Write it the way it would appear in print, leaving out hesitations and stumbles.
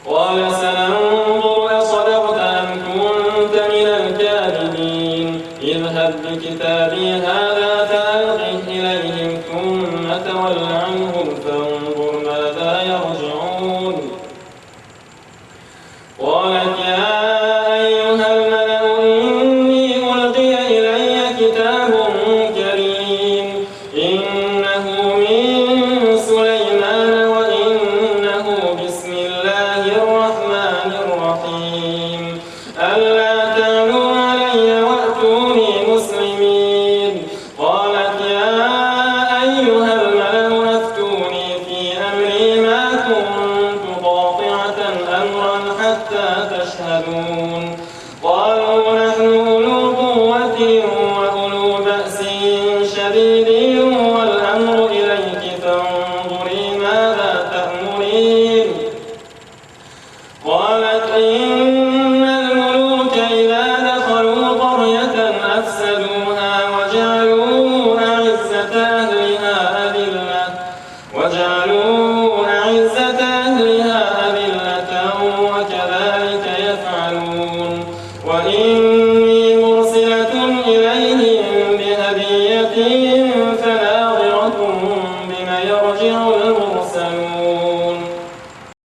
قال سننظر أصدقت أم كنت من الكاذبين اذهب بكتابي هذا فألقه إليهم ثم تول عنهم فانظر ماذا يرجعون. قالت يا أيها الملأ إني ألقي إلي كتاب كريم إنه من سليمان وإنه بسم الله الرحمن الرحيم ألا تعلوا علي وأتوني مسلمين. قالت يا أيها الملأ أفتوني في أمري ما كنت قاطعة أمرا حتى تشهدون. قالوا نحن أولو قوة وأولو بأس شديد والأمر إليك فانظري ماذا تأمرين. قالت إن الملوك إذا دخلوا قرية أفسدوها وجعلوا أعزة أهلها أذلة وكذلك يفعلون. وإني مرسلة إليهم بهدية